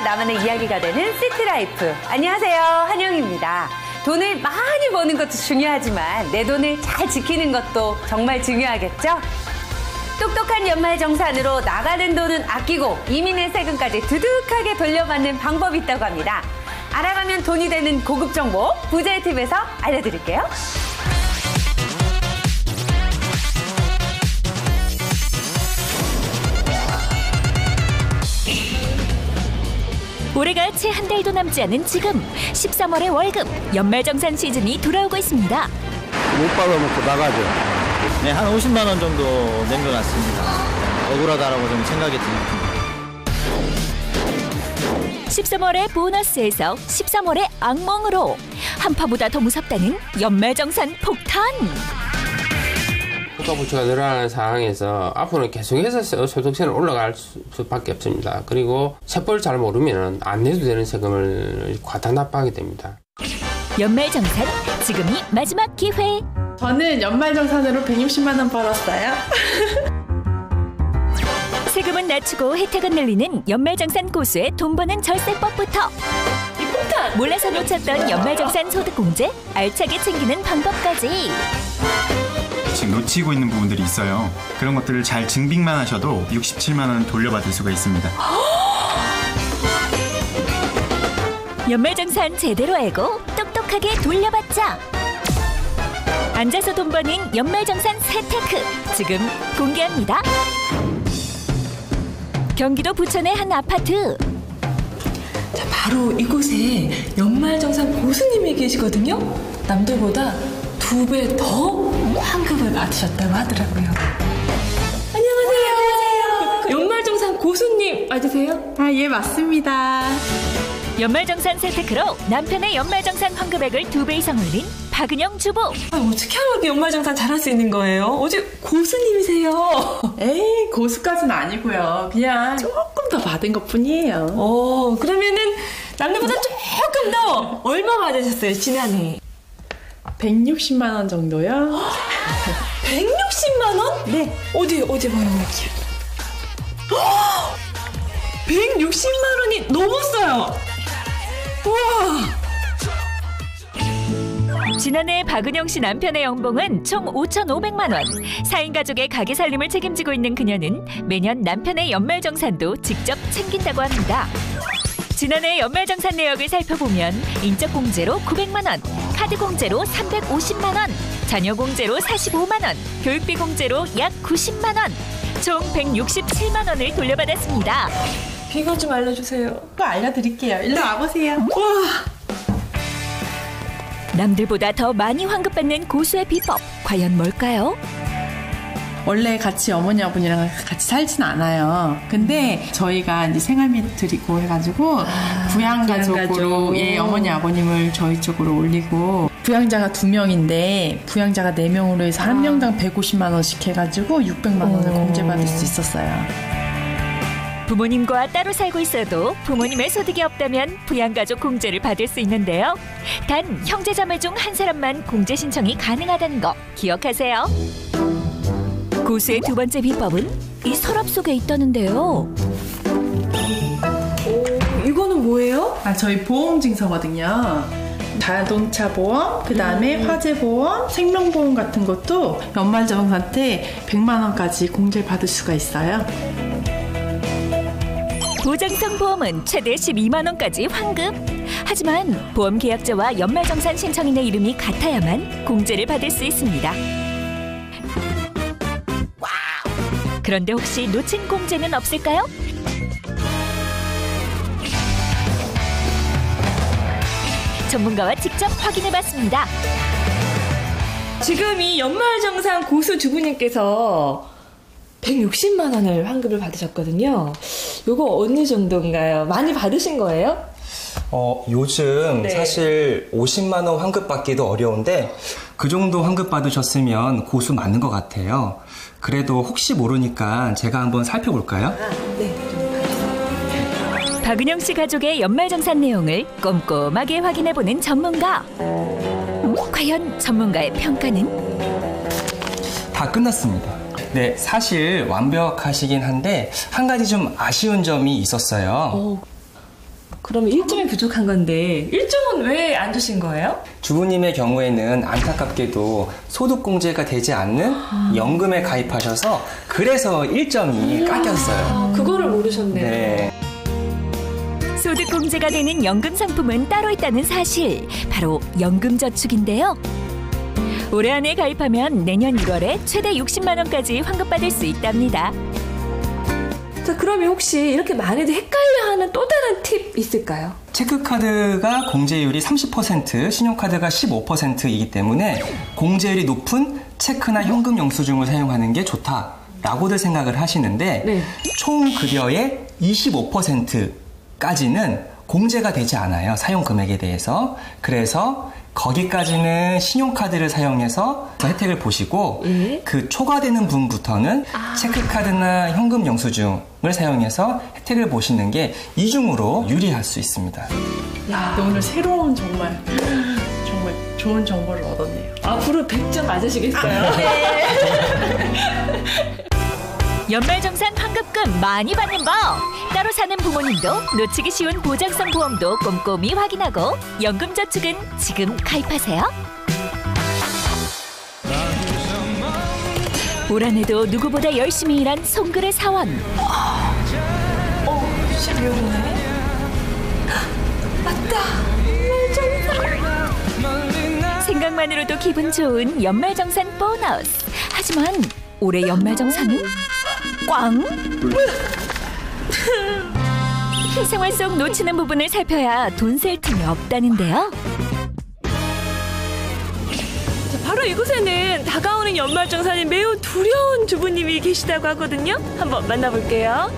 나만의 이야기가 되는 시티라이프. 안녕하세요, 한영입니다. 돈을 많이 버는 것도 중요하지만 내 돈을 잘 지키는 것도 정말 중요하겠죠? 똑똑한 연말정산으로 나가는 돈은 아끼고 이민의 세금까지 두둑하게 돌려받는 방법이 있다고 합니다. 알아가면 돈이 되는 고급 정보 부자의 팁에서 알려드릴게요. 올해가 채 한 달도 남지 않은 지금 13월의 월급, 연말정산 시즌이 돌아오고 있습니다. 못 받아먹고 나가죠. 네, 한 50만 원 정도 남겨놨습니다. 억울하다라고 좀 생각이 듭니다. 13월의 보너스에서 13월의 악몽으로 한파보다 더 무섭다는 연말정산 폭탄. 물가부채가 늘어나는 상황에서 앞으로는 계속해서 소득세는 올라갈 수밖에 없습니다. 그리고 세법을 잘 모르면 안 내도 되는 세금을 과다 납부하게 됩니다. 연말정산, 지금이 마지막 기회. 저는 연말정산으로 160만 원 벌었어요. 세금은 낮추고 혜택은 늘리는 연말정산 고수의 돈 버는 절세법부터 이 폭탄! 몰라서 놓쳤던 연말정산 소득공제, 알차게 챙기는 방법까지. 지금 놓치고 있는 부분들이 있어요. 그런 것들을 잘 증빙만 하셔도 67만 원 돌려받을 수가 있습니다. 연말정산 제대로 알고 똑똑하게 돌려받자. 앉아서 돈 버는 연말정산 세테크 지금 공개합니다. 경기도 부천의 한 아파트. 자, 바로 이곳에 연말정산 고수님이 계시거든요. 남들보다 2배 더 환급을 받으셨다고 하더라고요. 안녕하세요. 연말정산 고수님 맞으세요? 아, 예, 맞습니다. 연말정산 세테크로 남편의 연말정산 환급액을 2배 이상 올린 박은영 주부. 어떻게 하면 이렇게 연말정산 잘할 수 있는 거예요? 어제 고수님이세요. 에이, 고수까지는 아니고요. 그냥 조금 더 받은 것뿐이에요. 그러면은 남들보다 조금 더 얼마 받으셨어요, 지난해? 160만 원 정도요. 160만 원? 네. 어디 봐요. 160만 원이 넘었어요. 우와. 지난해 박은영 씨 남편의 연봉은 총 5,500만 원. 4인 가족의 가게 살림을 책임지고 있는 그녀는 매년 남편의 연말정산도 직접 챙긴다고 합니다. 지난해 연말정산 내역을 살펴보면 인적공제로 900만 원, 카드공제로 350만 원, 자녀공제로 45만 원, 교육비 공제로 약 90만 원, 총 167만 원을 돌려받았습니다. 비결 좀 알려주세요. 또 알려드릴게요. 일로 와보세요. 우와. 남들보다 더 많이 환급받는 고수의 비법, 과연 뭘까요? 원래 같이 어머니 아버님이랑 같이 살진 않아요. 근데 저희가 이제 생활비 드리고 해가지고 부양가족으로 예, 어머니 아버님을 저희 쪽으로 올리고 부양자가 2명인데 부양자가 4명으로 해서 한 명당 150만 원씩 해가지고 600만 원을 공제받을 수 있었어요. 부모님과 따로 살고 있어도 부모님의 소득이 없다면 부양가족 공제를 받을 수 있는데요. 단 형제자매 중 한 사람만 공제 신청이 가능하다는 거 기억하세요. 고수의 2번째 비법은 이 서랍 속에 있다는데요. 이거는 뭐예요? 저희 보험증서거든요. 자동차 보험, 그 다음에 화재 보험, 생명보험 같은 것도 연말정산 때 100만 원까지 공제를 받을 수가 있어요. 보장성 보험은 최대 12만 원까지 환급. 하지만 보험 계약자와 연말정산 신청인의 이름이 같아야만 공제를 받을 수 있습니다. 그런데 혹시 놓친 공제는 없을까요? 전문가와 직접 확인해봤습니다. 지금 이 연말정산 고수 주부님께서 160만 원을 환급을 받으셨거든요. 요거 어느 정도인가요? 많이 받으신 거예요? 요즘 네. 사실 50만 원 환급 받기도 어려운데 그 정도 환급 받으셨으면 고수 맞는 것 같아요. 그래도 혹시 모르니까 제가 한번 살펴볼까요? 네. 박은영 씨 가족의 연말정산 내용을 꼼꼼하게 확인해보는 전문가. 과연 전문가의 평가는? 다 끝났습니다. 네, 사실 완벽하시긴 한데 한 가지 좀 아쉬운 점이 있었어요. 그러면 1점이 부족한 건데 1점은 왜 안 주신 거예요? 주부님의 경우에는 안타깝게도 소득공제가 되지 않는 연금에 가입하셔서 그래서 1점이 깎였어요. 그거를 모르셨네요. 네. 소득공제가 되는 연금 상품은 따로 있다는 사실, 바로 연금저축인데요. 올해 안에 가입하면 내년 1월에 최대 60만 원까지 환급받을 수 있답니다. 자, 그러면 혹시 이렇게 많이들 헷갈려하는 또 다른 팁 있을까요? 체크카드가 공제율이 30%, 신용카드가 15%이기 때문에 공제율이 높은 체크나 현금 영수증을 사용하는 게 좋다라고들 생각을 하시는데 네. 총 급여의 25%까지는 공제가 되지 않아요. 사용 금액에 대해서. 그래서 거기까지는 신용카드를 사용해서 혜택을 보시고 그 초과되는 분부터는 체크카드나 현금 영수증을 사용해서 혜택을 보시는 게 이중으로 유리할 수 있습니다. 야, 오늘 새로운 정말 좋은 정보를 얻었네요. 앞으로 100점 맞으시겠어요? 연말정산 환급금 많이 받는 법! 따로 사는 부모님도 놓치기 쉬운 보장성 보험도 꼼꼼히 확인하고 연금저축은 지금 가입하세요. 올 한해도 누구보다 열심히 일한 송글의 사원. 12월이네. 맞다. 생각만으로도 기분 좋은 연말정산 보너스. 하지만 올해 연말정산은 꽝! 생활 속 놓치는 부분을 살펴야 돈 쓸 틈이 없다는데요. 자, 바로 이곳에는 다가오는 연말정산이 매우 두려운 주부님이 계시다고 하거든요. 한번 만나볼게요.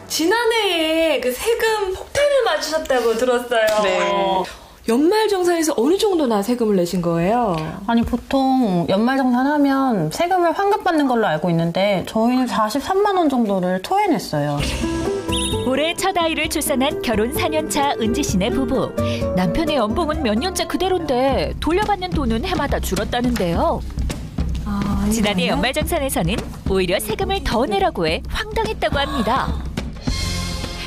지난해에 그 세금 폭탄을 맞으셨다고 들었어요. 네. 연말정산에서 어느 정도나 세금을 내신 거예요? 아니 보통 연말정산하면 세금을 환급받는 걸로 알고 있는데 저희는 43만 원 정도를 토해냈어요. 올해 첫 아이를 출산한 결혼 4년차 은지 씨네 부부. 남편의 연봉은 몇 년째 그대로인데 돌려받는 돈은 해마다 줄었다는데요. 지난해 연말정산에서는 오히려 세금을 더 내라고 해 황당했다고 합니다.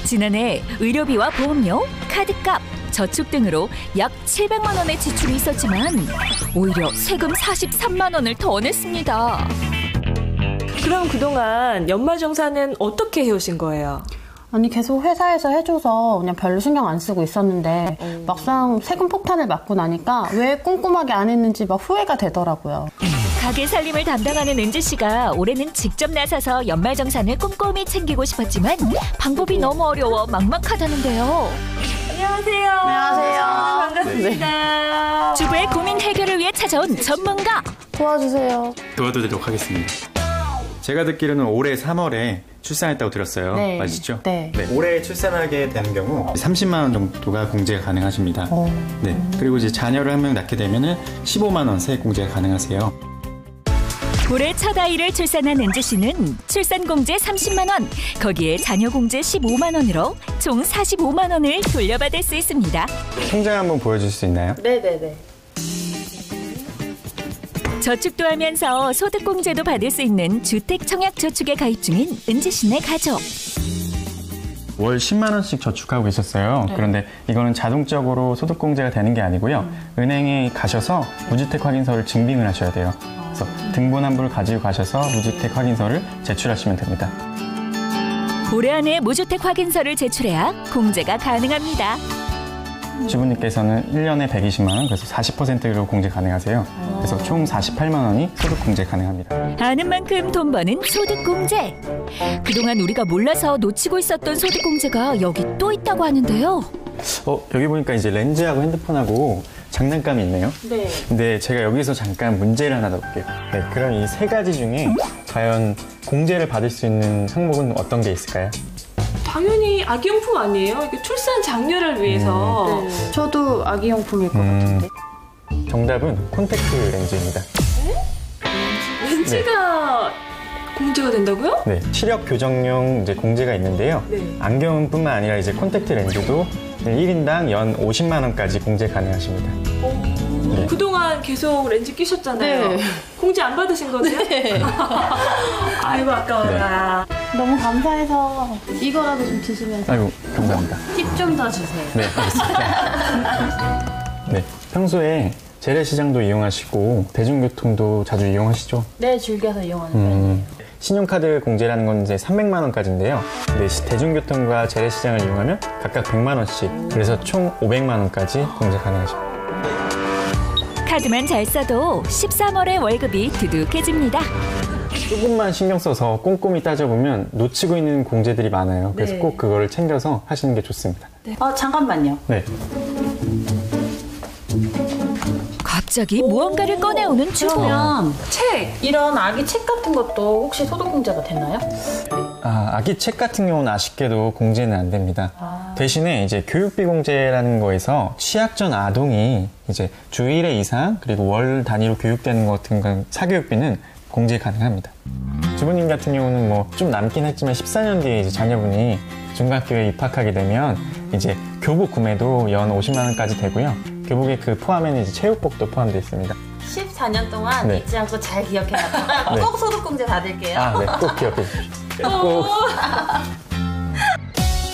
지난해 의료비와 보험료, 카드값, 저축 등으로 약 700만 원의 지출이 있었지만 오히려 세금 43만 원을 더 냈습니다. 그럼 그동안 연말정산은 어떻게 해오신 거예요? 아니 계속 회사에서 해줘서 그냥 별로 신경 안 쓰고 있었는데 막상 세금 폭탄을 맞고 나니까 왜 꼼꼼하게 안 했는지 막 후회가 되더라고요. 가게 살림을 담당하는 은지 씨가 올해는 직접 나서서 연말정산을 꼼꼼히 챙기고 싶었지만 방법이 너무 어려워 막막하다는데요. 안녕하세요. 안녕하세요. 반갑습니다. 주부의 고민 해결을 위해 찾아온 전문가. 도와주세요. 도와드리도록 하겠습니다. 제가 듣기로는 올해 3월에 출산했다고 들었어요. 네. 맞으시죠? 네. 올해 출산하게 되는 경우 30만 원 정도가 공제가 가능하십니다. 네. 그리고 이제 자녀를 한 명 낳게 되면은 15만 원 세액 공제가 가능하세요. 올해 첫 아이를 출산한 은지 씨는 출산공제 30만 원, 거기에 자녀공제 15만 원으로 총 45만 원을 돌려받을 수 있습니다. 통장 한번 보여줄 수 있나요? 네네네. 저축도 하면서 소득공제도 받을 수 있는 주택청약저축에 가입 중인 은지 씨네 가족. 월 10만 원씩 저축하고 계셨어요. 그런데 이거는 자동적으로 소득공제가 되는 게 아니고요. 은행에 가셔서 무주택 확인서를 증빙을 하셔야 돼요. 그래서 등본한부를 가지고 가셔서 무주택 확인서를 제출하시면 됩니다. 올해 안에 무주택 확인서를 제출해야 공제가 가능합니다. 주부님께서는 1년에 120만 원, 그래서 40%로 공제 가능하세요. 그래서 총 48만 원이 소득 공제 가능합니다. 아는 만큼 돈 버는 소득공제. 그동안 우리가 몰라서 놓치고 있었던 소득공제가 여기 또 있다고 하는데요. 여기 보니까 이제 렌즈하고 핸드폰하고 장난감이 있네요. 네. 근데 제가 여기서 잠깐 문제를 하나 넣을게요. 네, 그럼 이 세 가지 중에 과연 공제를 받을 수 있는 항목은 어떤 게 있을까요? 당연히 아기용품 아니에요? 이게 출산 장려를 위해서. 네. 저도 아기용품일 것 같은데. 정답은 콘택트 렌즈입니다. 렌즈가 공제가 된다고요? 네, 시력 교정용 이제 공제가 있는데요. 네. 안경뿐만 아니라 이제 콘택트 렌즈도 1인당 연 50만 원까지 공제 가능하십니다. 네. 그동안 계속 렌즈 끼셨잖아요. 네. 공지 안 받으신 거세요? 네. 아이고 아까워라. 너무 감사해서 이거라도 좀 드시면서 아이고, 감사합니다. 팁 좀 더 주세요. 네, 알겠습니다. 네, 평소에 재래시장도 이용하시고 대중교통도 자주 이용하시죠? 네, 즐겨서 이용하는 편이에요. 신용카드 공제라는 건 이제 300만 원까지인데요. 근데 대중교통과 재래시장을 이용하면 각각 100만 원씩, 그래서 총 500만 원까지 공제 가능하십니다. 카드만 잘 써도 13월에 월급이 두둑해집니다. 조금만 신경 써서 꼼꼼히 따져보면 놓치고 있는 공제들이 많아요. 그래서 네. 꼭 그거를 챙겨서 하시는 게 좋습니다. 잠깐만요. 네. 갑자기 무언가를 꺼내오는 주부. 그러면 이런 아기 책 같은 것도 혹시 소득공제가 되나요? 아기 책 같은 경우는 아쉽게도 공제는 안 됩니다. 대신에 이제 교육비 공제라는 거에서 취약전 아동이 이제 주 1회 이상 그리고 월 단위로 교육되는 것 같은 건 사교육비는 공제 가능합니다. 주부님 같은 경우는 뭐 좀 남긴 했지만 14년 뒤에 이제 자녀분이 중학교에 입학하게 되면 이제 교복 구매도 연 50만 원까지 되고요. 교복에 그 포함에는 이제 체육복도 포함되어 있습니다. 14년 동안 네. 잊지 않고 잘 기억해놨다가 네. 꼭 소득공제 받을게요. 네, 꼭 기억해 주십시오. 꼭.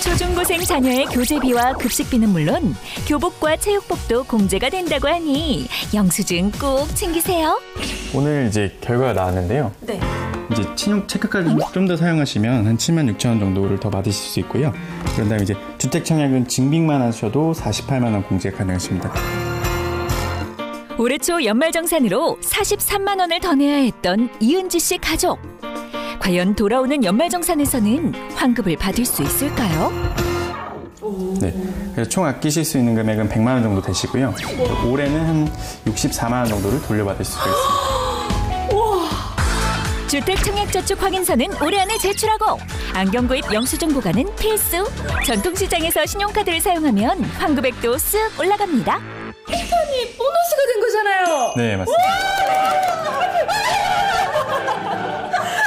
초중고생 자녀의 교재비와 급식비는 물론 교복과 체육복도 공제가 된다고 하니 영수증 꼭 챙기세요. 오늘 이제 결과가 나왔는데요. 네. 이제 신용 체크카드 좀 더 사용하시면 한 7만 6천 원 정도를 더 받으실 수 있고요. 그런 다음에 이제 주택 청약은 증빙만 하셔도 48만 원 공제가 가능하십니다. 올해 초 연말정산으로 43만 원을 더 내야 했던 이은지 씨 가족. 과연 돌아오는 연말정산에서는 환급을 받을 수 있을까요? 네. 그래서 총 아끼실 수 있는 금액은 100만 원 정도 되시고요. 올해는 한 64만 원 정도를 돌려받을 수가 있습니다. 주택청약저축 확인서는 올해 안에 제출하고 안경구입 영수증 보관은 필수. 전통시장에서 신용카드를 사용하면 환급액도 쓱 올라갑니다. 패턴이 보너스가 된 거잖아요. 네, 맞습니다.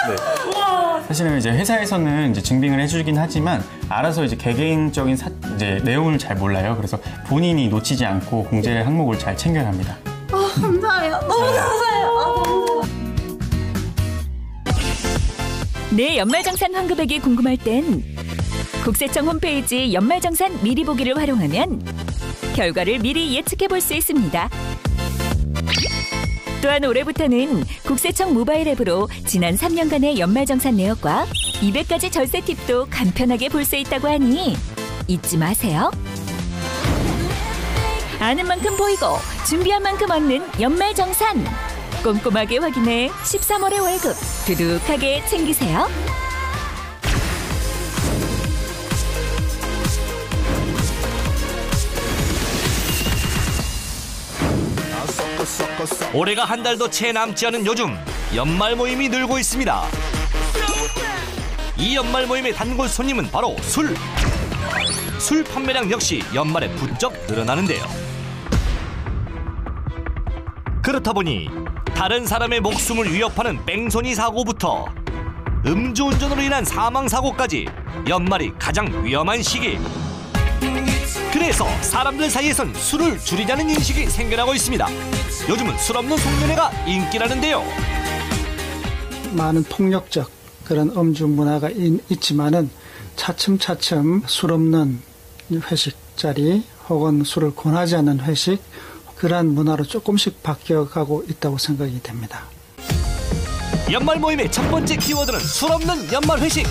네. 사실은 이제 회사에서는 이제 증빙을 해주긴 하지만 알아서 이제 개개인적인 이제 내용을 잘 몰라요. 그래서 본인이 놓치지 않고 공제 항목을 잘 챙겨야 합니다. 감사해요. 너무 감사해요. 내 연말정산 환급액이 궁금할 땐 국세청 홈페이지 연말정산 미리 보기를 활용하면 결과를 미리 예측해 볼 수 있습니다. 또한 올해부터는 국세청 모바일 앱으로 지난 3년간의 연말정산 내역과 200가지 절세 팁도 간편하게 볼 수 있다고 하니 잊지 마세요. 아는 만큼 보이고 준비한 만큼 얻는 연말정산. 꼼꼼하게 확인해 13월의 월급 두둑하게 챙기세요. 올해가 한 달도 채 남지 않은 요즘 연말 모임이 늘고 있습니다. 이 연말 모임의 단골 손님은 바로 술. 술 판매량 역시 연말에 부쩍 늘어나는데요. 그렇다 보니 다른 사람의 목숨을 위협하는 뺑소니 사고부터 음주운전으로 인한 사망사고까지 연말이 가장 위험한 시기. 그래서 사람들 사이에선 술을 줄이자는 인식이 생겨나고 있습니다. 요즘은 술 없는 송년회가 인기라는데요. 많은 폭력적 그런 음주 문화가 있지만은 차츰차츰 술 없는 회식 자리 혹은 술을 권하지 않는 회식, 그러한 문화로 조금씩 바뀌어가고 있다고 생각이 됩니다. 연말 모임의 첫 번째 키워드는 술 없는 연말 회식.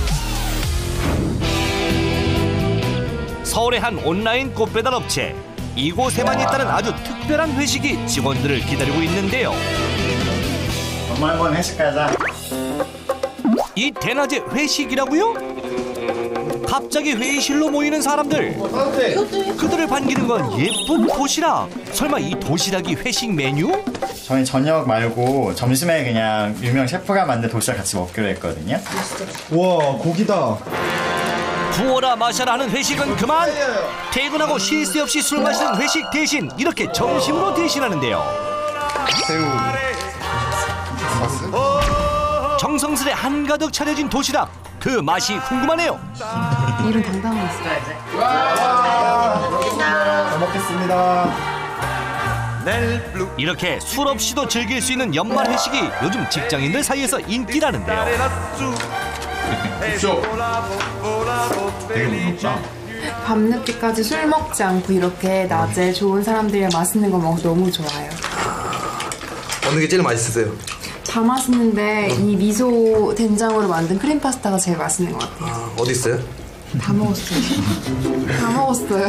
서울의 한 온라인 꽃배달 업체, 이곳에만 있다는 아주 특별한 회식이 직원들을 기다리고 있는데요. 연말 모임 회식 가자. 이 대낮에 회식이라고요? 갑자기 회의실로 모이는 사람들. 그들을 반기는 건 예쁜 도시락. 설마 이 도시락이 회식 메뉴? 저희 저녁 말고 점심에 그냥 유명 셰프가 만든 도시락 같이 먹기로 했거든요. 우와, 고기다. 부어라 마셔라 하는 회식은 그만. 퇴근하고 쉴 새 없이 술 마시는 회식 대신 이렇게 점심으로 대신하는데요. 새우. 정성스레 한가득 차려진 도시락. 그 맛이 궁금하네요. 이런 당당한 있어야지. 잘 먹겠습니다. 이렇게 술 없이도 즐길 수 있는 연말 회식이 요즘 직장인들 사이에서 인기라는데요. 되게 무섭다. 밤늦게까지 술 먹지 않고 이렇게 낮에 좋은 사람들이랑 맛있는 거 먹어서 너무 좋아요. 어느 게 제일 맛있으세요? 다 맛있는데 이 미소 된장으로 만든 크림 파스타가 제일 맛있는 것 같아요. 어디 있어요? 다 먹었어요. 다 먹었어요.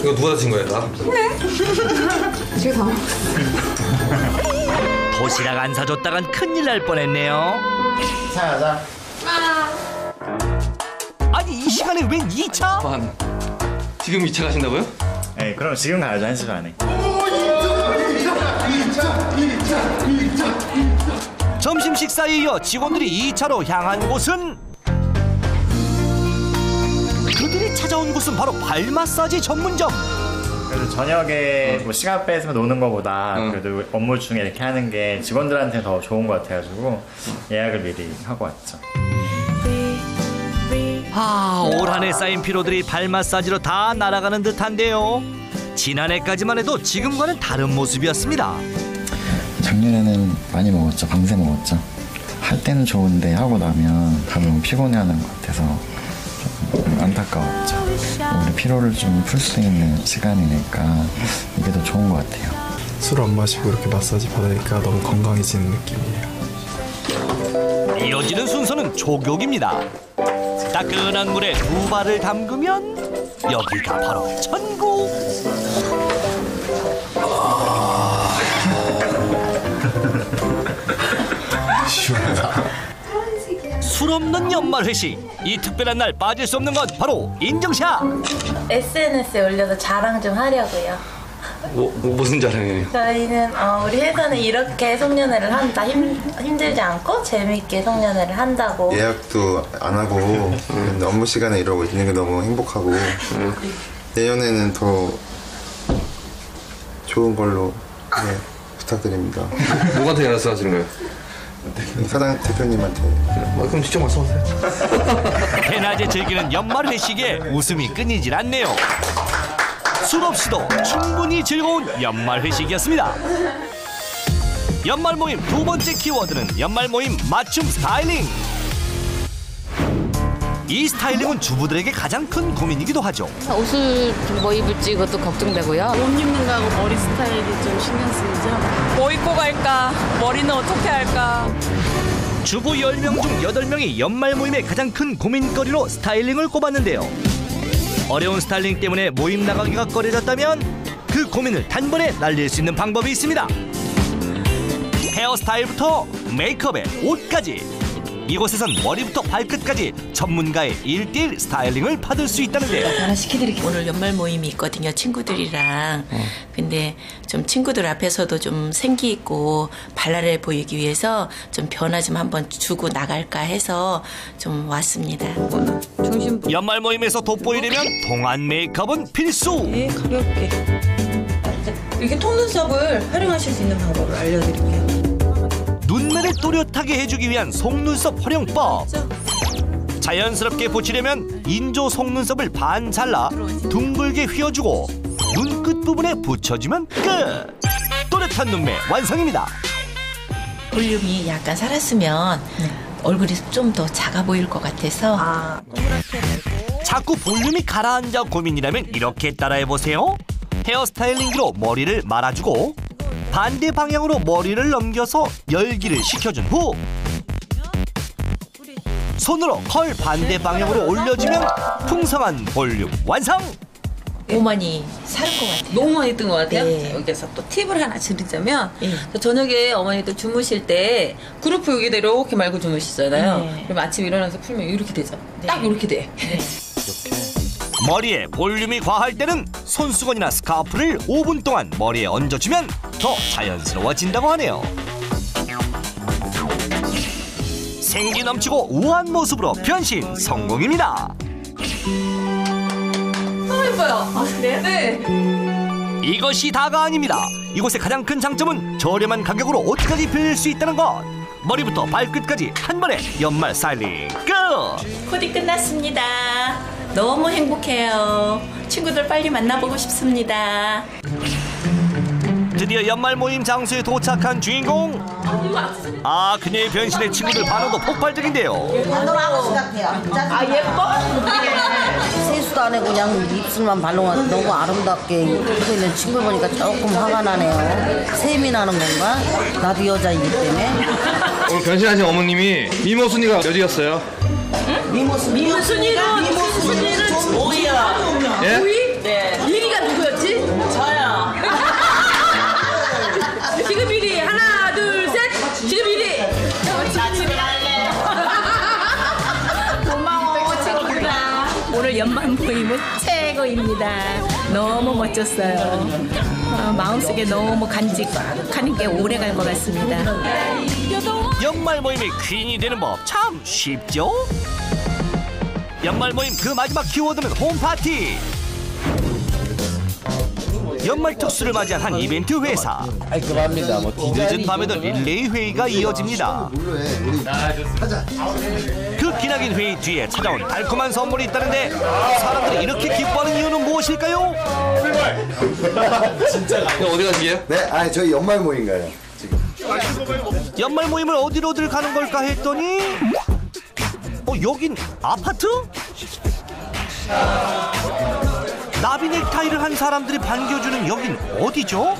이거 누가 드신 거예요, 다? 네. 제가 다 먹었어요. 도시락 안 사줬다간 큰일 날 뻔했네요. 자. 아니 이 시간에 웬 2차? 지금 2차 가신다고요? 네, 그럼 지금 가야죠, 1시간 안에. 점심 식사에 이어 직원들이 2차로 향한 곳은 그들이 찾아온 곳은 바로 발 마사지 전문점. 그래도 저녁에 뭐 시간 빼서 노는 것보다 그래도 업무 중에 이렇게 하는 게 직원들한테 더 좋은 것 같아가지고 예약을 미리 하고 왔죠. 올 한 해 쌓인 피로들이 발 마사지로 다 날아가는 듯한데요. 지난해까지만 해도 지금과는 다른 모습이었습니다. 작년에는 많이 먹었죠. 밤새 먹었죠. 할 때는 좋은데 하고 나면 다들 너무 피곤해하는 것 같아서 좀 안타까웠죠. 우리 피로를 좀 풀 수 있는 시간이니까 이게 더 좋은 것 같아요. 술 안 마시고 이렇게 마사지 받으니까 너무 건강해지는 느낌이에요. 이어지는 순서는 족욕입니다. 따끈한 물에 두 발을 담그면 여기가 바로 천국. 시원하다. 술 없는 연말 회식. 이 특별한 날 빠질 수 없는 건 바로 인증샷. SNS에 올려서 자랑 좀 하려고요. 무슨 자랑이에요? 저희는 우리 회사는 이렇게 송년회를 한다. 힘들지 않고 재미있게 송년회를 한다고. 예약도 안 하고 업무 시간에 이러고 있는 게 너무 행복하고 내년에는 더 좋은 걸로 부탁드립니다. 누구한테 연락하시는 거예요? 사장 대표님한테. 그럼 직접 말씀하세요. 대낮에 즐기는 연말 회식에 웃음이 끊이질 않네요. 술 없이도 충분히 즐거운 연말 회식이었습니다. 연말 모임 두 번째 키워드는 연말 모임 맞춤 스타일링. 이 스타일링은 주부들에게 가장 큰 고민이기도 하죠. 옷을 뭐 입을지 이것도 걱정되고요. 옷 입는 거하고 머리 스타일이 좀 신경 쓰이죠. 뭐 입고 갈까? 머리는 어떻게 할까? 주부 10명 중 8명이 연말 모임의 가장 큰 고민거리로 스타일링을 꼽았는데요. 어려운 스타일링 때문에 모임 나가기가 꺼려졌다면 그 고민을 단번에 날릴 수 있는 방법이 있습니다. 헤어스타일부터 메이크업에 옷까지, 이곳에선 머리부터 발끝까지 전문가의 1:1 스타일링을 받을 수 있다는데요. 하나 시켜드릴게요. 오늘 연말 모임이 있거든요, 친구들이랑. 근데 좀 친구들 앞에서도 좀 생기 있고 발랄해 보이기 위해서 좀 변화 좀 한번 주고 나갈까 해서 좀 왔습니다. 연말 모임에서 돋보이려면 동안 메이크업은 필수. 네, 가볍게. 이렇게 속눈썹을 활용하실 수 있는 방법을 알려드릴게요. 눈매를 또렷하게 해주기 위한 속눈썹 활용법. 자연스럽게 붙이려면 인조 속눈썹을 반 잘라 둥글게 휘어주고 눈끝 부분에 붙여주면 끝! 또렷한 눈매 완성입니다. 볼륨이 약간 살았으면 얼굴이 좀 더 작아 보일 것 같아서. 자꾸 볼륨이 가라앉아 고민이라면 이렇게 따라해보세요. 헤어스타일링기로 머리를 말아주고 반대 방향으로 머리를 넘겨서 열기를 식혀준 후 손으로 컬 반대 방향으로 올려주면 풍성한 볼륨 완성! 너무 많이 살 것 같아요. 너무 많이 뜬 것 같아요. 네. 여기서 또 팁을 하나 드리자면 저녁에 어머니들 주무실 때 그루프 여기다 이렇게 말고 주무시잖아요. 네. 그럼 아침 일어나서 풀면 이렇게 되죠. 딱 이렇게 돼. 머리에 볼륨이 과할 때는 손수건이나 스카프를 5분 동안 머리에 얹어주면 더 자연스러워진다고 하네요. 생기 넘치고 우아한 모습으로 변신 성공입니다. 너무 예뻐요. 아, 그래요? 네. 이것이 다가 아닙니다. 이곳의 가장 큰 장점은 저렴한 가격으로 옷까지 빌릴 수 있다는 것. 머리부터 발끝까지 한 번에 연말 스타일링 끝! 코디 끝났습니다. 너무 행복해요. 친구들 빨리 만나보고 싶습니다. 드디어 연말 모임 장소에 도착한 주인공. 아, 그녀의 변신에 친구들 반응도 폭발적인데요. 아, 예뻐? 세수도 안 하고 그냥 입술만 발라서 너무 아름답게 입고 있는 친구를 보니까 조금 화가 나네요. 셈이 나는 건가? 나도 여자이기 때문에. 오늘 변신하신 어머님이 미모순위가 몇이었어요? 미모순위는 뭐야? 예? 5위? 네. 1위가 누구였지? 저요. 지금 1위. 하나, 둘, 셋. 지금 1위. 나 집에 갈래. 고마워, 친구들아. 오늘 연말 모임은 최고입니다. 너무 멋졌어요. 마음속에 너무 간직하는 게 오래 갈 것 같습니다. 연말 모임의 퀸이 되는 법 참 쉽죠? 연말 모임 그 마지막 키워드는 홈파티. 연말 특수를 맞이한 한 이벤트 회사. 늦은 밤에도 릴레이 회의가 이어집니다. 그 기나긴 회의 뒤에 찾아온 달콤한 선물이 있다는데 사람들이 이렇게 기뻐하는 이유는 무엇일까요? 진짜 어디 가시게요? 네, 저희 연말 모임 가요. 연말 모임을 어디로들 가는 걸까 했더니 여긴 아파트? 나비 넥타이를 한 사람들이 반겨주는 여긴 어디죠?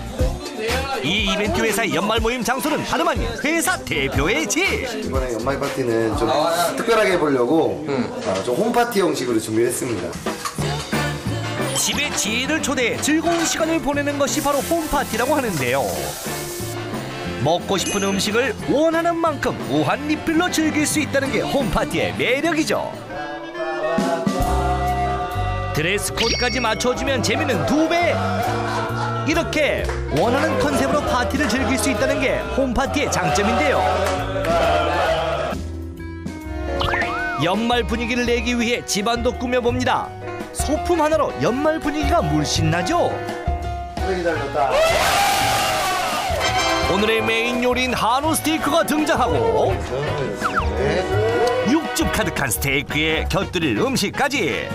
이 이벤트 회사의 연말 모임 장소는 다름 아닌 회사 대표의 집. 이번에 연말 파티는 좀 특별하게 해보려고 좀 홈파티 형식으로 준비했습니다. 집에 지인을 초대해 즐거운 시간을 보내는 것이 바로 홈파티라고 하는데요. 먹고 싶은 음식을 원하는 만큼 무한 리필로 즐길 수 있다는 게 홈파티의 매력이죠. 드레스 코드까지 맞춰주면 재미는 2배. 이렇게 원하는 컨셉으로 파티를 즐길 수 있다는 게 홈파티의 장점인데요. 연말 분위기를 내기 위해 집안도 꾸며봅니다. 소품 하나로 연말 분위기가 물씬 나죠. 오늘의 메인 요리인 한우 스테이크가 등장하고 육즙 가득한 스테이크에 곁들일 음식까지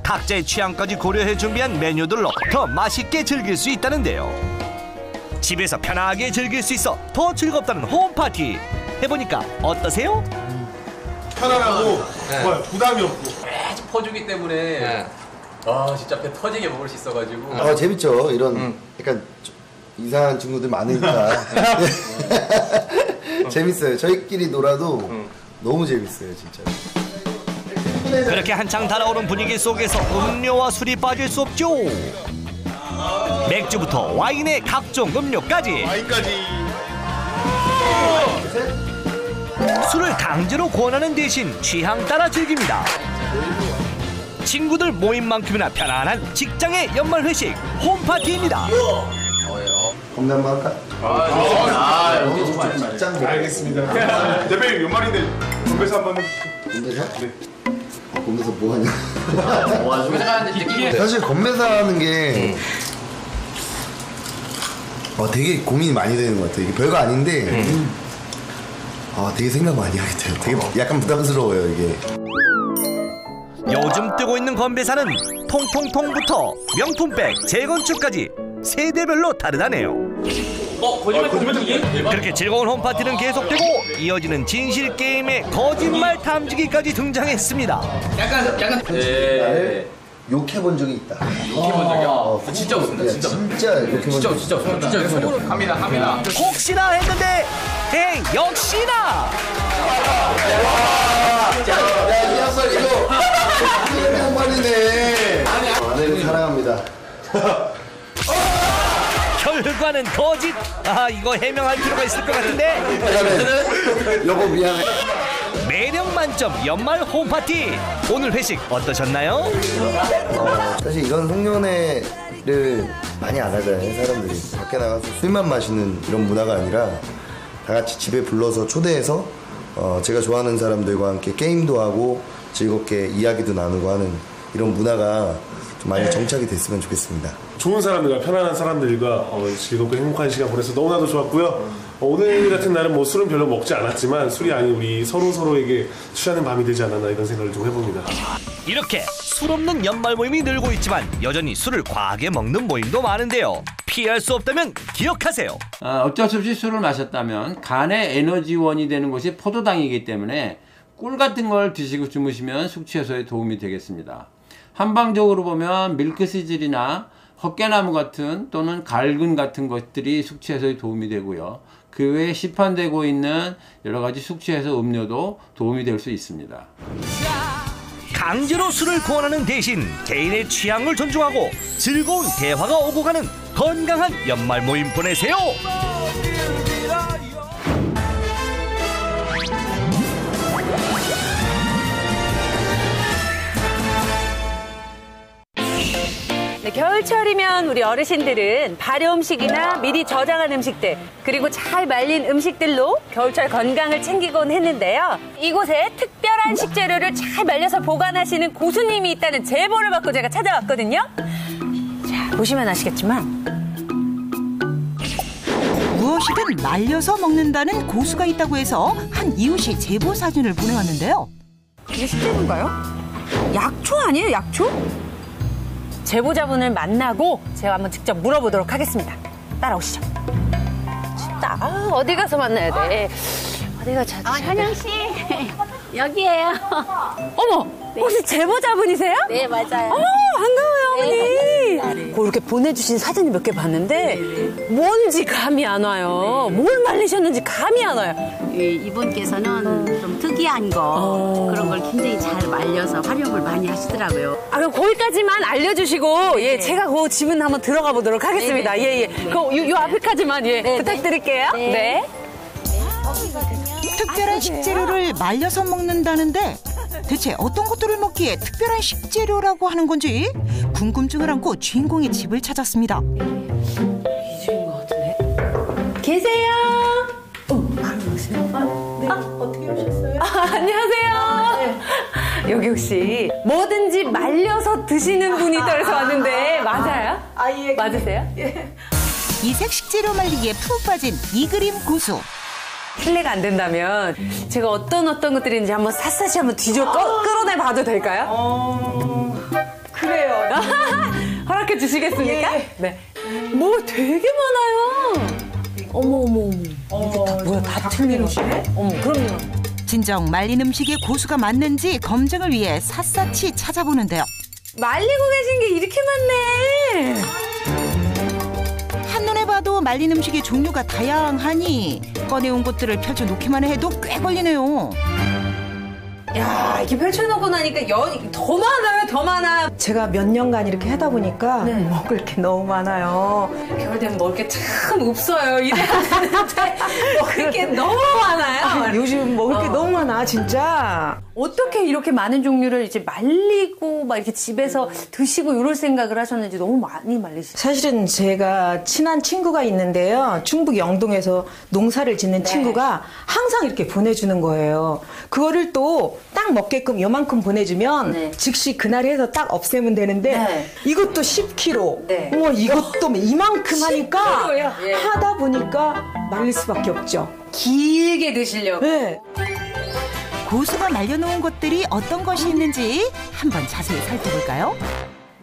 각자의 취향까지 고려해 준비한 메뉴들로 더 맛있게 즐길 수 있다는데요. 집에서 편하게 즐길 수 있어 더 즐겁다는 홈파티 해보니까 어떠세요? 편안하고 네. 부담이 없고 계속 퍼주기 때문에 진짜 배 터지게 먹을 수 있어가지고 재밌죠. 이런 약간 이상한 친구들 많으니까 재밌어요. 저희끼리 놀아도 너무 재밌어요, 진짜. 그렇게 한창 달아오른 분위기 속에서 음료와 술이 빠질 수 없죠. 맥주부터 와인의 각종 음료까지 술을 강제로 권하는 대신 취향 따라 즐깁니다. 친구들 모임만큼이나 편안한 직장의 연말 회식 홈파티입니다. 건배 한번 할까? 여기 좀 알겠습니다. 대표님 연말인데 건배사 한번 건배사? 네. 건배사 뭐 하냐? 사실 건배사 하는 게 되게 고민이 많이 되는 것 같아요. 이게 별거 아닌데 되게 생각 많이 하게 돼요. 되게 약간 부담스러워요, 이게. 요즘 뜨고 있는 건배사는 통통통부터 명품백, 재건축까지 세대별로 다르다네요. 그렇게 즐거운 홈파티는 계속되고 이어지는 진실 게임의 거짓말 탐지기까지 등장했습니다. 약간 욕해본 적이 있다. 욕해본 적이요? 진짜 없습니다. 진짜 욕해본 적이 진짜 속으로 갑니다. 혹시나 했는데 역시나. 이거 양반이네. 아내를 사랑합니다. 결과는 거짓. 이거 해명할 필요가 있을 것 같은데. 여보 미안해. 매력 만점 연말 홈파티. 오늘 회식 어떠셨나요? 사실 이런 송년회를 많이 안 하잖아요, 사람들이. 밖에 나가서 술만 마시는 이런 문화가 아니라 다 같이 집에 불러서 초대해서 제가 좋아하는 사람들과 함께 게임도 하고 즐겁게 이야기도 나누고 하는 이런 문화가 좀 많이 정착이 됐으면 좋겠습니다. 좋은 사람들과 편안한 사람들과 즐겁고 행복한 시간 보내서 너무나도 좋았고요. 오늘 같은 날은 뭐 술은 별로 먹지 않았지만 술이 아닌 우리 서로에게 취하는 밤이 되지 않았나 이런 생각을 좀 해봅니다. 이렇게 술 없는 연말 모임이 늘고 있지만 여전히 술을 과하게 먹는 모임도 많은데요. 피할 수 없다면 기억하세요. 어쩔 수 없이 술을 마셨다면 간의 에너지원이 되는 것이 포도당이기 때문에 꿀 같은 걸 드시고 주무시면 숙취 해소에 도움이 되겠습니다. 한방적으로 보면 밀크시즐이나 헛개나무 같은 또는 갈근 같은 것들이 숙취 해소에 도움이 되고요. 그 외에 시판되고 있는 여러 가지 숙취 해소 음료도 도움이 될 수 있습니다. 강제로 술을 권하는 대신 개인의 취향을 존중하고 즐거운 대화가 오고 가는 건강한 연말 모임 보내세요. 네, 겨울철이면 우리 어르신들은 발효 음식이나 미리 저장한 음식들 그리고 잘 말린 음식들로 겨울철 건강을 챙기곤 했는데요. 이곳에 특별한 식재료를 잘 말려서 보관하시는 고수님이 있다는 제보를 받고 제가 찾아왔거든요. 자, 보시면 아시겠지만 무엇이든 말려서 먹는다는 고수가 있다고 해서 한 이웃이 제보 사진을 보내왔는데요. 이게 식재료인가요? 약초 아니에요, 약초? 제보자분을 만나고 제가 한번 직접 물어보도록 하겠습니다. 따라오시죠. 춥다. 어디 가서 만나야 돼? 어디가 자? 현영 씨 여기에요. 어머, 혹시 제보자분이세요? 네, 맞아요. 어머, 반가워요, 어머니. 네, 반갑습니다. 이렇게 보내주신 사진을 몇 개 봤는데 뭔지 감이 안 와요. 뭘 말리셨는지 감이 안 와요. 이분께서는 좀 특이한 거 그런 걸 굉장히 잘 말려서 활용을 많이 하시더라고요. 아, 그럼 거기까지만 알려주시고 예, 제가 그 집은 한번 들어가 보도록 하겠습니다. 네네. 예, 예. 그 요 앞에까지만 예, 부탁드릴게요. 네. 네. 특별한 식재료를 말려서 먹는다는데 대체 어떤 것들을 먹기에 특별한 식재료라고 하는 건지 궁금증을 안고 주인공의 집을 찾았습니다. 이 집인 것 같은데. 계세요? 바로 오세요. 네. 어떻게 오셨어요? 안녕하세요. 여기 혹시 뭐든지 말려서 드시는 분이 있다고 해서 왔는데 맞아요? 예. 맞으세요? 이색 식재료 말리기에 푹 빠진 이그림 고수. 실례가 안 된다면 제가 어떤 것들이 있는지 한번 샅샅이 한번 끌어내 봐도 될까요? 그래요. 허락해 주시겠습니까? 예. 네. 뭐 되게 많아요. 어머. 이게 다 뭐야? 다 틀린 옷이네? 어머, 그럼요. 진정 말린 음식에 고수가 맞는지 검증을 위해 샅샅이 찾아보는데요. 말리고 계신 게 이렇게 많네. 한눈에 봐도 말린 음식의 종류가 다양하니 꺼내온 것들을 펼쳐놓기만 해도 꽤 걸리네요. 야, 이렇게 펼쳐놓고 나니까 더 많아요, 더 많아. 제가 몇 년간 이렇게 하다 보니까 먹을 게 너무 많아요. 겨울 되면 먹을 게 참 없어요. 이래야 되는데 먹을 게 너무 많아요. 요즘 먹을 게 너무 많아, 진짜. 어떻게 이렇게 많은 종류를 이제 말리고 막 이렇게 집에서 드시고 이럴 생각을 하셨는지 너무 많이 말리시죠? 사실은 제가 친한 친구가 있는데요. 충북 영동에서 농사를 짓는 친구가 항상 이렇게 보내주는 거예요. 그거를 또 딱 먹게끔 요만큼 보내주면 즉시 그날 해서 딱 없애면 되는데 이것도 10kg. 우와, 이것도 이만큼 하니까 하다 보니까 말릴 수밖에 없죠. 길게 드시려고. 네. 고수가 말려놓은 것들이 어떤 것이 있는지 한번 자세히 살펴볼까요?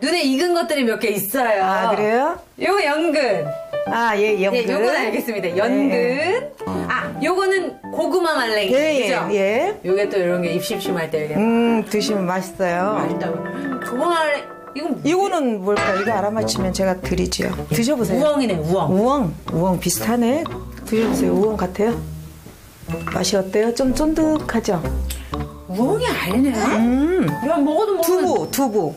눈에 익은 것들이 몇 개 있어요. 아, 그래요? 요거 연근. 아, 예, 연근. 네, 요건 알겠습니다. 연근. 아, 요거는 고구마 말랭이. 그죠? 예. 요게 또 이런 게 입심심할 때. 드시면 맛있어요. 맛있다고. 고구마 말랭이. 이거는 뭘까? 이거 알아맞히면 제가 드리지요. 드셔보세요. 우엉이네, 우엉. 우엉 비슷하네. 드셔보세요. 우엉 같아요? 맛이 어때요? 좀 쫀득하죠? 우엉이 아니네. 야, 먹어도 두부.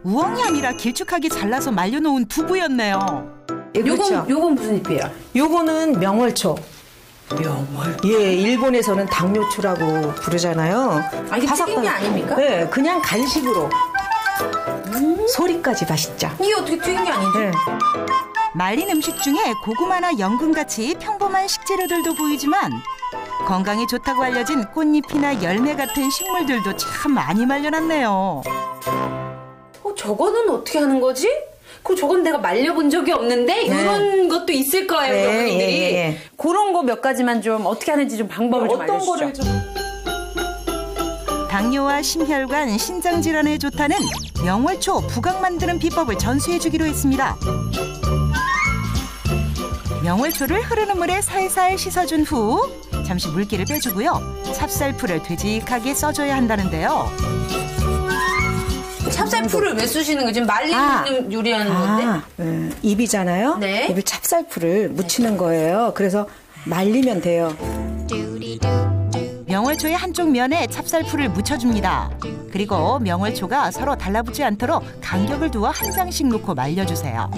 우엉이 아니라 길쭉하게 잘라서 말려놓은 두부였네요. 요건 무슨 잎이에요? 요거는 명월초. 예, 일본에서는 당뇨초라고 부르잖아요. 아, 이게 튀긴 게 아닙니까? 네, 그냥 간식으로. 소리까지 맛있죠. 이게 어떻게 튀긴 게 아니지? 네. 말린 음식 중에 고구마나 연근같이 평범한 식재료들도 보이지만 건강에 좋다고 알려진 꽃잎이나 열매 같은 식물들도 참 많이 말려놨네요. 저거는 어떻게 하는 거지? 저건 내가 말려본 적이 없는데 이런 것도 있을 거예요, 여러분들이. 그런 거 몇 가지만 좀 어떻게 하는지 좀 방법을 좀 알려주시죠. 당뇨와 심혈관, 신장 질환에 좋다는 명월초 부각 만드는 비법을 전수해주기로 했습니다. 명월초를 흐르는 물에 살살 씻어준 후 잠시 물기를 빼주고요. 찹쌀풀을 되직하게 써줘야 한다는데요. 찹쌀풀을 왜 쓰시는 거죠? 지금 말리는 요리하는 건데? 잎이잖아요. 네. 잎에 찹쌀풀을 묻히는 거예요. 그래서 말리면 돼요. 명월초의 한쪽 면에 찹쌀풀을 묻혀줍니다. 그리고 명월초가 서로 달라붙지 않도록 간격을 두어 한 장씩 놓고 말려주세요.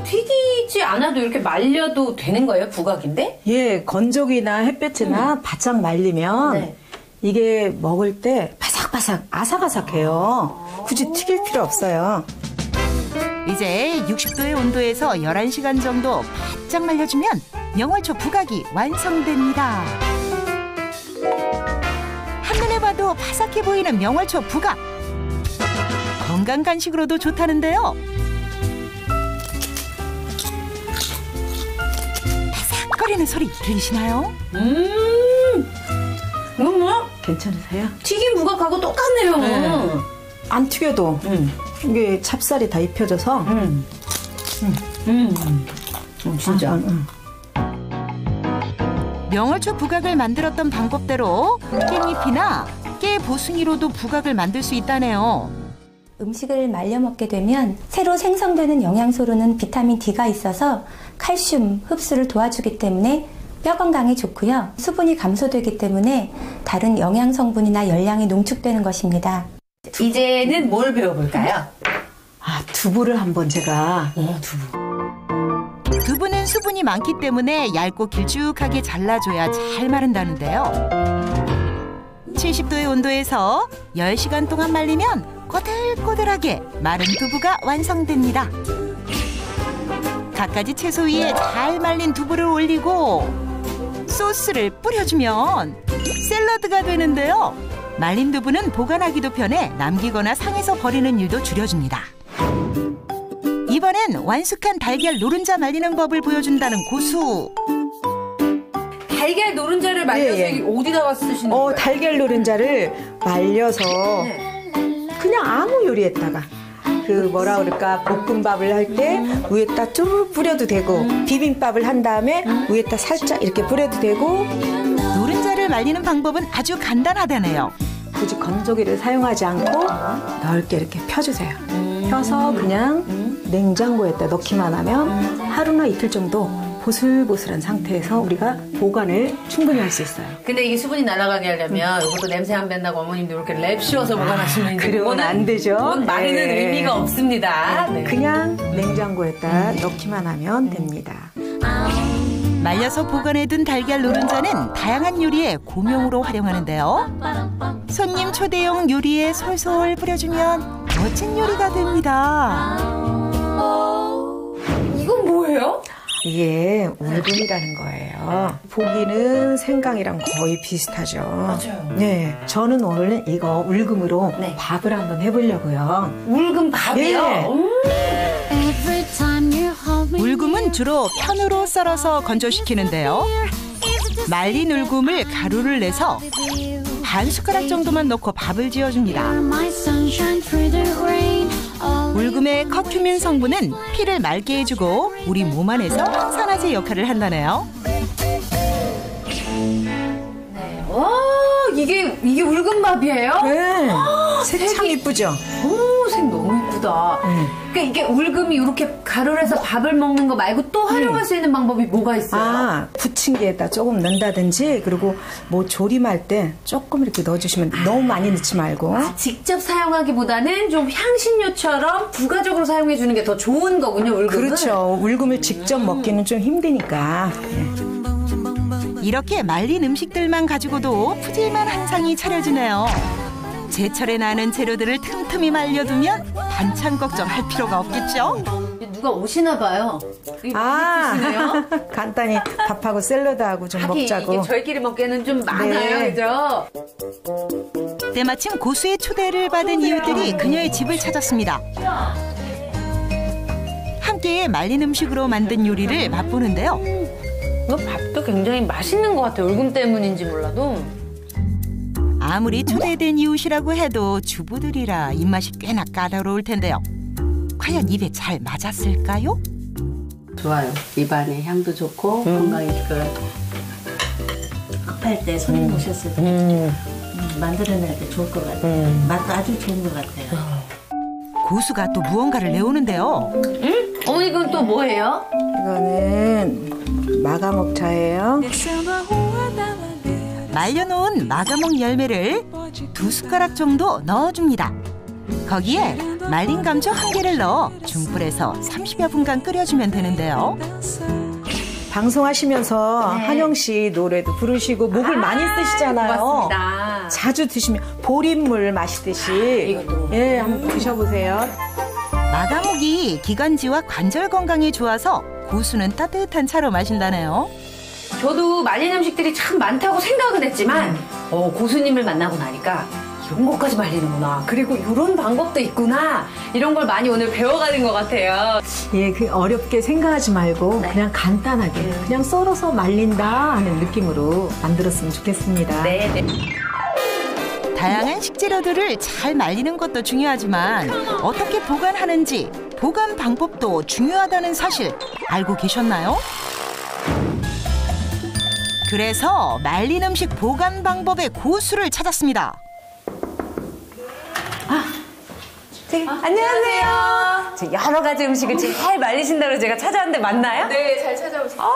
튀기지 않아도 이렇게 말려도 되는 거예요? 부각인데? 예, 건조기나 햇볕이나 바짝 말리면 이게 먹을 때 바삭바삭 아삭아삭해요. 굳이 튀길 필요 없어요. 이제 60도의 온도에서 11시간 정도 바짝 말려주면 명월초 부각이 완성됩니다. 한눈에 봐도 바삭해 보이는 명월초 부각. 건강 간식으로도 좋다는데요. 바삭거리는 소리 들리시나요? 뭐야? 괜찮으세요? 튀김 부각하고 똑같네요. 네. 안 튀겨도 이게 찹쌀이 다 입혀져서 진짜. 명월초 부각을 만들었던 방법대로 깻잎이나 깨 보숭이로도 부각을 만들 수 있다네요. 음식을 말려 먹게 되면 새로 생성되는 영양소로는 비타민 D가 있어서 칼슘 흡수를 도와주기 때문에 뼈 건강에 좋고요. 수분이 감소되기 때문에 다른 영양 성분이나 열량이 농축되는 것입니다. 이제는 뭘 배워볼까요? 두부를 한번 제가. 두부는 수분이 많기 때문에 얇고 길쭉하게 잘라줘야 잘 마른다는데요. 70도의 온도에서 10시간 동안 말리면 꼬들꼬들하게 마른 두부가 완성됩니다. 갖가지 채소 위에 잘 말린 두부를 올리고 소스를 뿌려주면 샐러드가 되는데요. 말린 두부는 보관하기도 편해 남기거나 상해서 버리는 일도 줄여줍니다. 이번엔 완숙한 달걀 노른자 말리는 법을 보여준다는 고수. 달걀 노른자를 말려서 어디다가 쓰시는 거예요? 달걀 노른자를 말려서 그냥 아무 요리에다가 뭐라 그럴까 볶음밥을 할 때 위에다 좀 뿌려도 되고 비빔밥을 한 다음에 위에다 살짝 이렇게 뿌려도 되고. 노른자를 말리는 방법은 아주 간단하다네요. 굳이 건조기를 사용하지 않고 넓게 이렇게 펴주세요. 펴서 그냥 냉장고에다 넣기만 하면 하루나 이틀 정도 보슬보슬한 상태에서 우리가 보관을 충분히 할 수 있어요. 근데 이게 수분이 날아가게 하려면 이것도 냄새 안 밴다고 어머님도 이렇게 랩 씌워서 보관하시면 그러면 안 되죠. 그건 마르는 의미가 없습니다. 그냥 냉장고에다 넣기만 하면 됩니다. 말려서 보관해둔 달걀 노른자는 다양한 요리에 고명으로 활용하는데요. 손님 초대용 요리에 솔솔 뿌려주면 멋진 요리가 됩니다. 이건 뭐예요? 이게 울금이라는 거예요. 보기는 생강이랑 거의 비슷하죠. 맞아요. 네, 저는 오늘 이거 울금으로 밥을 한번 해보려고요. 울금 밥이요? 울금은 주로 편으로 썰어서 건조시키는데요. 말린 울금을 가루를 내서 반 숟가락 정도만 넣고 밥을 지어줍니다. 울금의 커큐민 성분은 피를 맑게 해주고 우리 몸 안에서 항산화제 역할을 한다네요. 와, 이게 울금밥이에요? 네. 색 참 이쁘죠? 오, 색 너무 이쁘다. 그러니까 이게 울금이 이렇게 가루를 해서 밥을 먹는 거 말고 또 활용할 수 있는 방법이 뭐가 있어요? 부침개에다 조금 넣는다든지 그리고 뭐 조림할 때 조금 이렇게 넣어주시면 너무 많이 넣지 말고. 직접 사용하기보다는 좀 향신료처럼 부가적으로 사용해 주는 게 더 좋은 거군요, 울금은. 그렇죠. 울금을 직접 먹기는 좀 힘드니까. 이렇게 말린 음식들만 가지고도 푸짐한 한상이 차려지네요. 제철에 나는 재료들을 틈틈이 말려두면 반찬 걱정할 필요가 없겠죠? 누가 오시나 봐요. 간단히 밥하고 샐러드하고 좀 먹자고. 이게 저희끼리 먹기에는 좀 많아요, 그죠? 때마침 고수의 초대를 받은 이웃들이 그녀의 집을 찾았습니다. 함께 말린 음식으로 만든 요리를 맛보는데요. 이거 밥도 굉장히 맛있는 것 같아요. 울금 때문인지 몰라도. 아무리 초대된 이웃이라고 해도 주부들이라 입맛이 꽤나 까다로울 텐데요. 과연 입에 잘 맞았을까요? 좋아요. 입안에 향도 좋고 건강에 좋고요. 급할 때 손님 오셨을 때 만들어낼 때 좋을 것 같아요. 맛도 아주 좋은 것 같아요. 고수가 또 무언가를 내오는데요. 어머니 이건 또 뭐예요? 이거는 마가목차예요. 말려놓은 마가목 열매를 2숟가락 정도 넣어줍니다. 거기에 말린 감초 1개를 넣어 중불에서 30여 분간 끓여주면 되는데요. 방송하시면서 한영 씨 노래도 부르시고 목을 많이 쓰시잖아요. 고맙습니다. 자주 드시면 보릿물 마시듯이 예, 한번 드셔보세요. 마가목이 기관지와 관절 건강에 좋아서 고수는 따뜻한 차로 마신다네요. 저도 말린 음식들이 참 많다고 생각은 했지만 고수님을 만나고 나니까 이런 것까지 말리는구나. 그리고 이런 방법도 있구나. 이런 걸 많이 오늘 배워가는 것 같아요. 예, 그 어렵게 생각하지 말고 그냥 간단하게 그냥 썰어서 말린다 하는 느낌으로 만들었으면 좋겠습니다. 네. 다양한 식재료들을 잘 말리는 것도 중요하지만 어떻게 보관하는지 보관 방법도 중요하다는 사실 알고 계셨나요? 그래서 말린 음식 보관 방법의 고수를 찾았습니다. 안녕하세요. 여러 가지 음식을 잘 말리신다고 제가 찾아왔는데 맞나요? 네, 잘 찾아오셨어요.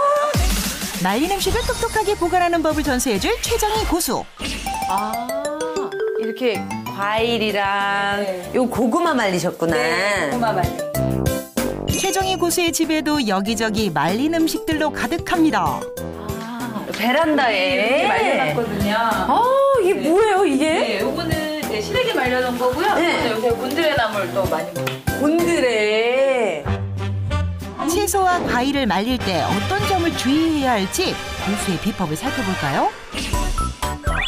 말린 음식을 똑똑하게 보관하는 법을 전수해줄 최정희 고수. 이렇게 과일이랑 요 고구마 말리셨구나. 네, 고구마 말리. 최정희 고수의 집에도 여기저기 말린 음식들로 가득합니다. 베란다에 이렇게 말려놨거든요. 이게 뭐예요, 이게? 네, 요거는 이제 시래기 말려놓은 거고요. 네. 요새 곤드레 나물도 많이 먹어요. 곤드레. 채소와 과일을 말릴 때 어떤 점을 주의해야 할지 고수의 비법을 살펴볼까요?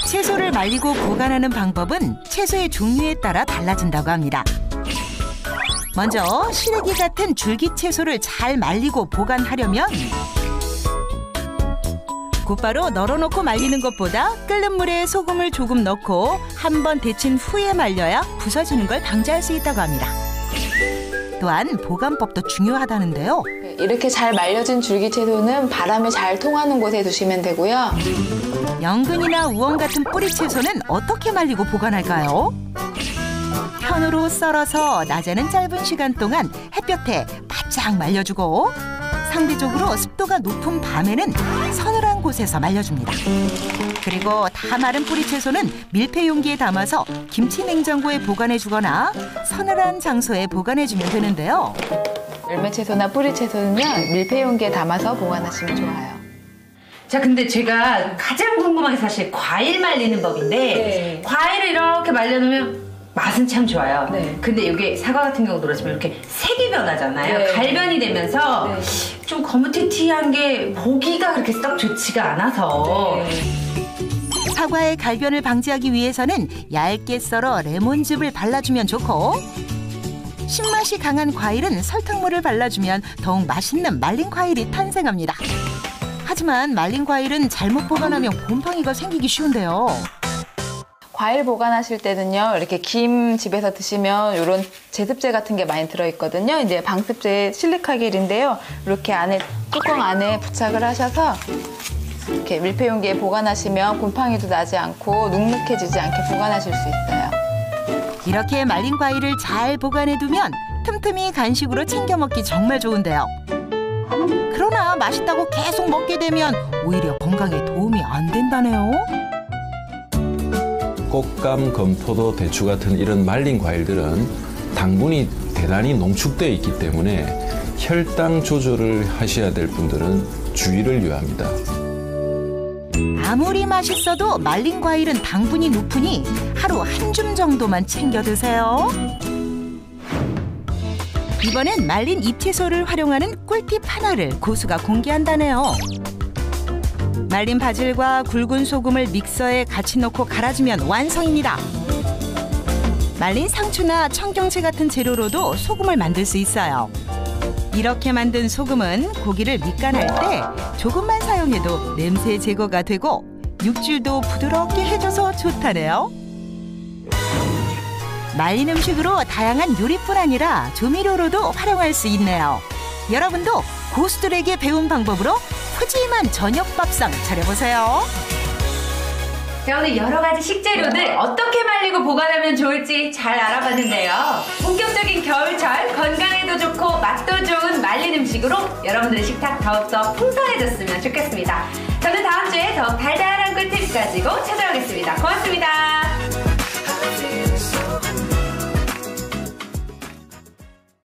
채소를 말리고 보관하는 방법은 채소의 종류에 따라 달라진다고 합니다. 먼저 시래기 같은 줄기 채소를 잘 말리고 보관하려면 곧바로 널어놓고 말리는 것보다 끓는 물에 소금을 조금 넣고 한 번 데친 후에 말려야 부서지는 걸 방지할 수 있다고 합니다. 또한 보관법도 중요하다는데요. 이렇게 잘 말려진 줄기 채소는 바람이 잘 통하는 곳에 두시면 되고요. 연근이나 우엉 같은 뿌리 채소는 어떻게 말리고 보관할까요? 편으로 썰어서 낮에는 짧은 시간 동안 햇볕에 바짝 말려주고 상대적으로 습도가 높은 밤에는 서늘한 곳에서 말려줍니다. 그리고 다 마른 뿌리 채소는 밀폐 용기에 담아서 김치 냉장고에 보관해주거나 서늘한 장소에 보관해주면 되는데요. 열매 채소나 뿌리 채소는요, 밀폐 용기에 담아서 보관하시면 좋아요. 자, 근데 제가 가장 궁금한 게 사실 과일 말리는 법인데 과일을 이렇게 말려놓으면 맛은 참 좋아요. 근데 이게 사과 같은 경우 그렇지만 이렇게 색이 변하잖아요. 갈변이 되면서 좀 거무튀튀한 게 보기가 그렇게 썩 좋지가 않아서 사과의 갈변을 방지하기 위해서는 얇게 썰어 레몬즙을 발라주면 좋고 신맛이 강한 과일은 설탕물을 발라주면 더욱 맛있는 말린 과일이 탄생합니다. 하지만 말린 과일은 잘못 보관하면 곰팡이가 생기기 쉬운데요. 과일 보관하실 때는요, 이렇게 김 집에서 드시면 이런 제습제 같은 게 많이 들어있거든요. 이제 방습제 실리카겔인데요. 이렇게 안에, 뚜껑 안에 부착을 하셔서 이렇게 밀폐 용기에 보관하시면 곰팡이도 나지 않고 눅눅해지지 않게 보관하실 수 있어요. 이렇게 말린 과일을 잘 보관해두면 틈틈이 간식으로 챙겨 먹기 정말 좋은데요. 그러나 맛있다고 계속 먹게 되면 오히려 건강에 도움이 안 된다네요. 꽃감, 금포도, 대추 같은 이런 말린 과일들은 당분이 대단히 농축되어 있기 때문에 혈당 조절을 하셔야 될 분들은 주의를 요합니다. 아무리 맛있어도 말린 과일은 당분이 높으니 하루 한 줌 정도만 챙겨 드세요. 이번엔 말린 잎채소를 활용하는 꿀팁 하나를 고수가 공개한다네요. 말린 바질과 굵은 소금을 믹서에 같이 넣고 갈아주면 완성입니다. 말린 상추나 청경채 같은 재료로도 소금을 만들 수 있어요. 이렇게 만든 소금은 고기를 밑간할 때 조금만 사용해도 냄새 제거가 되고 육질도 부드럽게 해줘서 좋다네요. 말린 음식으로 다양한 요리뿐 아니라 조미료로도 활용할 수 있네요. 여러분도 고수들에게 배운 방법으로 푸짐한 저녁 밥상 차려보세요. 자, 오늘 여러 가지 식재료들 어떻게 말리고 보관하면 좋을지 잘 알아봤는데요. 본격적인 겨울철 건강에도 좋고 맛도 좋은 말린 음식으로 여러분들의 식탁 더욱더 풍성해졌으면 좋겠습니다. 저는 다음 주에 더욱 달달한 꿀팁 가지고 찾아오겠습니다. 고맙습니다.